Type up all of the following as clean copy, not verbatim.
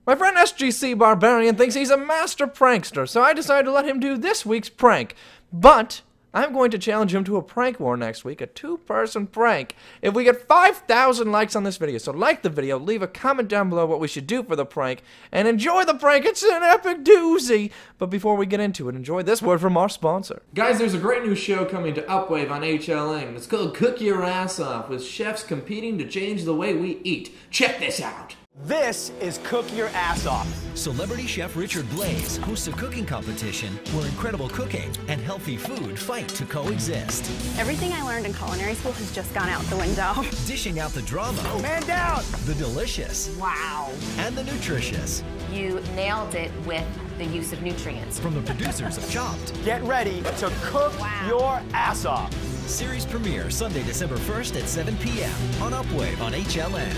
My friend SGC Barbarian thinks he's a master prankster, so I decided to let him do this week's prank. But I'm going to challenge him to a prank war next week, a two-person prank, if we get 5,000 likes on this video. So like the video, leave a comment down below what we should do for the prank, and enjoy the prank. It's an epic doozy. But before we get into it, enjoy this word from our sponsor. Guys, there's a great new show coming to Upwave on HLN. It's called Cook Your Ass Off, with chefs competing to change the way we eat. Check this out. This is Cook Your Ass Off. Celebrity chef Richard Blais hosts a cooking competition where incredible cooking and healthy food fight to coexist. Everything I learned in culinary school has just gone out the window. Dishing out the drama, Man down! the delicious, Wow. and the nutritious. You nailed it with the use of nutrients. From the producers of Chopped. Get ready to cook your ass off. Series premiere Sunday, December 1st at 7 p.m. on Upwave on HLN.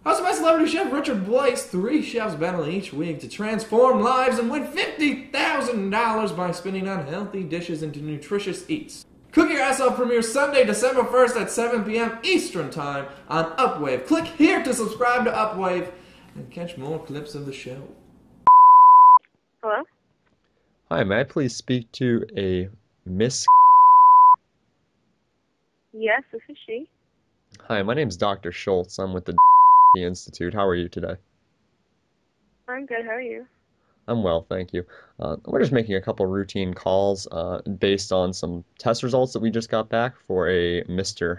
Hosted by celebrity chef Richard Blais, 3 chefs battling each week to transform lives and win $50,000 by spinning unhealthy dishes into nutritious eats. Cook Your Ass Off premieres Sunday, December 1st at 7 p.m. Eastern Time on Upwave. Click here to subscribe to Upwave and catch more clips of the show. Hello? Hi, may I please speak to a Miss? Yes, this is she. Hi, my name's Dr. Schultz. I'm with the Institute. How are you today? I'm good. How are you? I'm well, thank you. We're just making a couple routine calls based on some test results that we just got back for a Mr.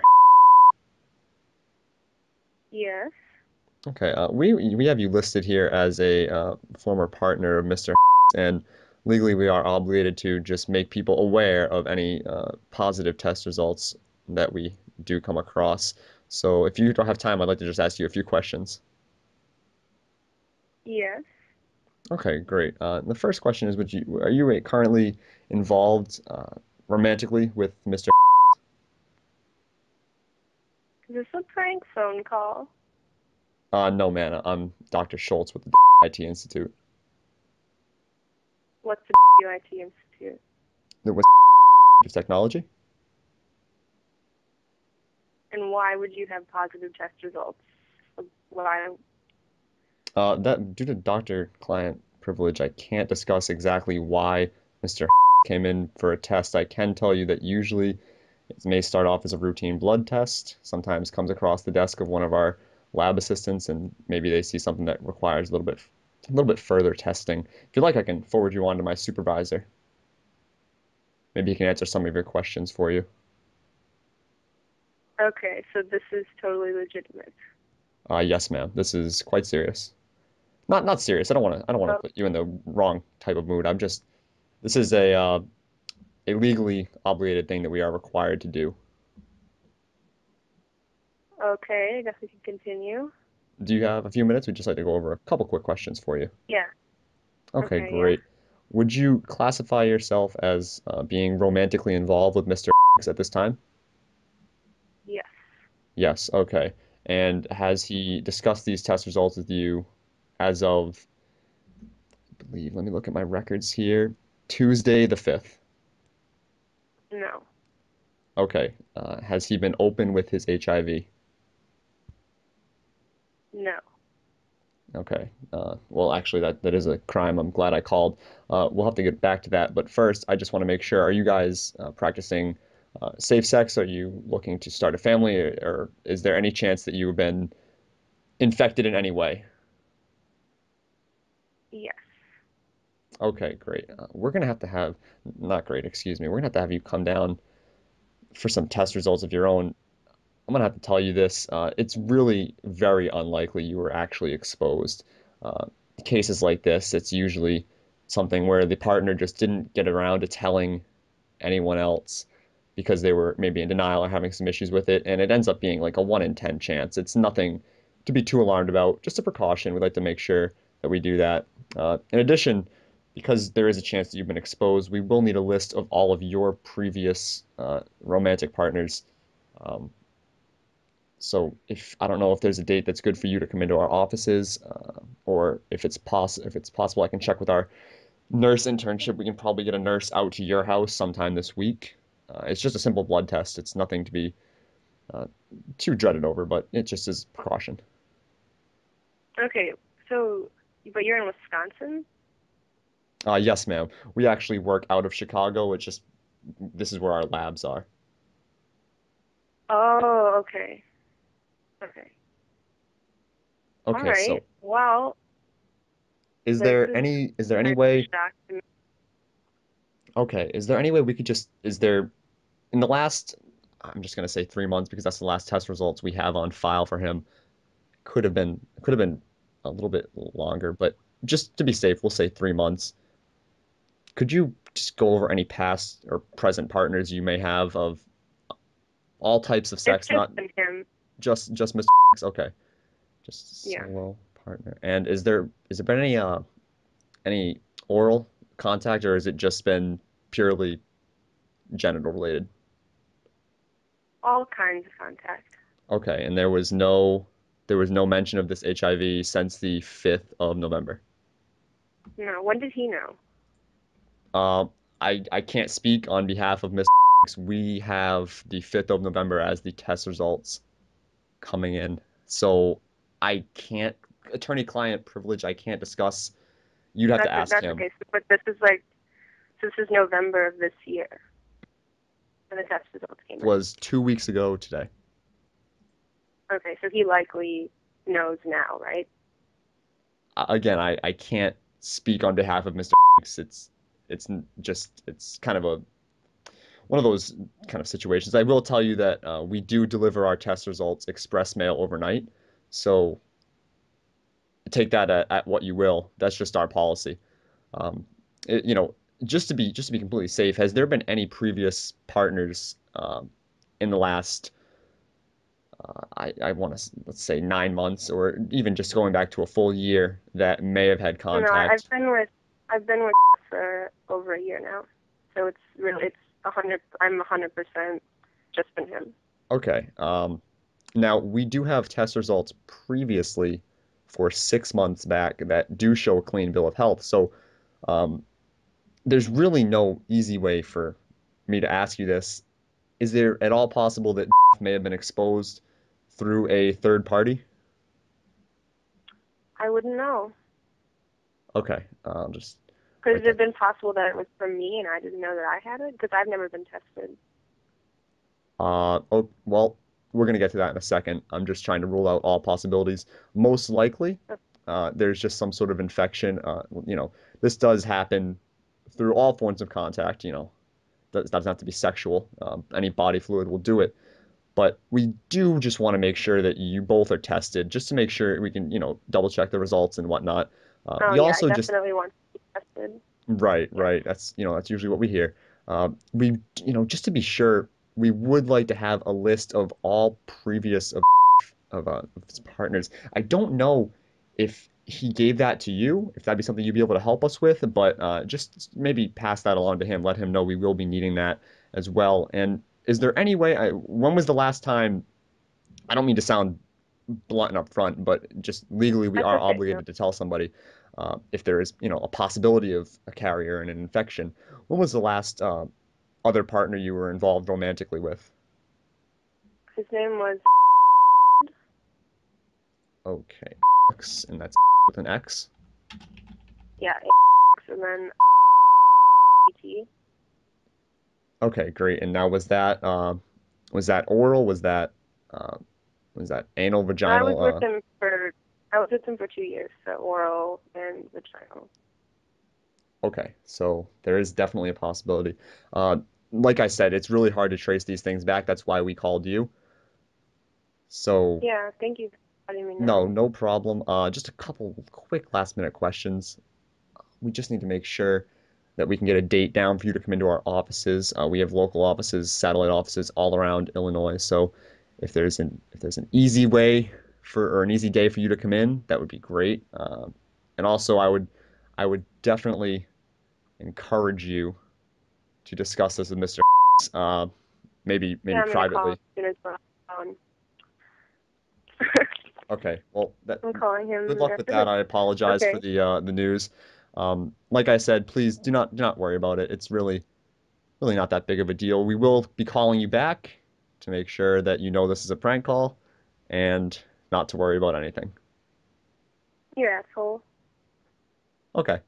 Yes. Okay, we have you listed here as a former partner of Mr. and legally we are obligated to just make people aware of any positive test results that we do come across. So if you don't have time, I'd like to just ask you a few questions. Yes. Okay, great. The first question is, are you currently involved romantically with Mr.? Is this a prank phone call? No, man. I'm Dr. Schultz with the IT Institute. What's the IT Institute? The of Technology? And why would you have positive test results? Why? That due to doctor-client privilege, I can't discuss exactly why Mr. came in for a test. I can tell you that usually it may start off as a routine blood test, sometimes comes across the desk of one of our lab assistants, and maybe they see something that requires a little bit further testing. If you'd like, I can forward you on to my supervisor. Maybe he can answer some of your questions for you. Okay, so this is totally legitimate. Yes, ma'am. This is quite serious. Not serious. I don't want to put you in the wrong type of mood. This is a legally obligated thing that we are required to do. Okay, I guess we can continue. Do you have a few minutes? We'd just like to go over a couple quick questions for you. Yeah. Okay, Okay, great. Would you classify yourself as being romantically involved with Mr. at this time? Yes. Yes, okay. And has he discussed these test results with you as of, I believe, let me look at my records here, Tuesday the 5th? No. Okay. Has he been open with his HIV? No. Okay. Well, actually, that is a crime. I'm glad I called. We'll have to get back to that. But first, I just want to make sure, are you guys practicing safe sex? Are you looking to start a family? Or is there any chance that you've been infected in any way? Yes. Okay, great. We're going to have, not great, excuse me. We're going to have you come down for some test results of your own. I'm going to have to tell you this. It's really very unlikely you were actually exposed. Cases like this, it's usually something where the partner just didn't get around to telling anyone else because they were maybe in denial or having some issues with it, and it ends up being like a 1 in 10 chance. It's nothing to be too alarmed about, just a precaution. We'd like to make sure that we do that. In addition, because there is a chance that you've been exposed, we will need a list of all of your previous romantic partners. So I don't know if there's a date that's good for you to come into our offices, or if it's possible, I can check with our nurse internship. We can probably get a nurse out to your house sometime this week. It's just a simple blood test. It's nothing to be too dreaded over, but it just is precaution. Okay, So, but you're in Wisconsin? Yes, ma'am. We actually work out of Chicago. It's just this is where our labs are. Oh, okay. Okay. All Okay, right. so Well, is this there is any kind of a way? shock to me. Okay, is there any way we could just is there in the last I'm just gonna say 3 months because that's the last test results we have on file for him. Could have been a little bit longer, but just to be safe, we'll say 3 months. Could you just go over any past or present partners you may have of all types of It's sex, just not been him. just Mr. Okay, just Yeah. solo partner. And is there been any oral contact, or has it just been purely genital related? All kinds of contact. Okay, and there was no mention of this HIV since the 5th of November. No. When did he know? Um, I can't speak on behalf of Miss. We have the 5th of November as the test results coming in. So I can't, attorney-client privilege, I can't discuss. You'd have to ask That's him. okay. So, but this is November of this year when the test results came in. Was 2 weeks ago today. Okay, so he likely knows now, right? Again, I can't speak on behalf of Mr. It's kind of a one of those kind of situations. I will tell you that we do deliver our test results express mail overnight. So take that at what you will. That's just our policy. Um, it, you know, just to be completely safe, has there been any previous partners in the last I want to let's say 9 months or even just going back to a full year that may have had No, contact? I've been with for over a year now, so it's 100. I'm 100% just been him. Okay. Now we do have test results previously for 6 months back that do show a clean bill of health. So um, there's really no easy way for me to ask you this. Is there at all possible that may have been exposed through a third party? I wouldn't know. Okay, just Could write it have that. been possible that it was from me and I didn't know that I had it? Because I've never been tested. Oh, well, we're gonna get to that in a second. I'm just trying to rule out all possibilities. Most likely, there's just some sort of infection. This does happen through all forms of contact. That doesn't have to be sexual. Any body fluid will do it. But we do just want to make sure that you both are tested, just to make sure we can, double check the results and whatnot. Oh We yeah, I also just definitely want to be tested. Right, Yeah. right. That's usually what we hear. Just to be sure, we would like to have a list of all previous of his partners. I don't know if he gave that to you, if that'd be something you'd be able to help us with, but just maybe pass that along to him. Let him know we will be needing that as well. And is there any way, when was the last time, I don't mean to sound blunt and upfront, but just legally we That's are okay. No. obligated to tell somebody if there is, a possibility of a carrier and an infection. When was the last other partner you were involved romantically with? His name was. Okay, X, and that's with an X. Yeah, and then ET. Okay, great. And now was that oral? Uh, was that anal, I was vaginal? with him for 2 years, so oral and vaginal. Okay, so there is definitely a possibility. Uh, like I said, it's really hard to trace these things back. That's why we called you. So Yeah, thank you for letting me no, know. no problem. Just a couple quick last minute questions. We just need to make sure that we can get a date down for you to come into our offices. We have local offices, satellite offices all around Illinois. So if there's an easy way or an easy day for you to come in, that would be great. And also, I would definitely encourage you to discuss this with Mr. Maybe Yeah, I'm gonna call privately. as soon as we're on. Okay. Well, I'm calling him good luck with after that. this. I apologize for Okay. the news. Like I said, please do not worry about it. It's really not that big of a deal. We will be calling you back to make sure that you know this is a prank call and not to worry about anything. You asshole. Okay.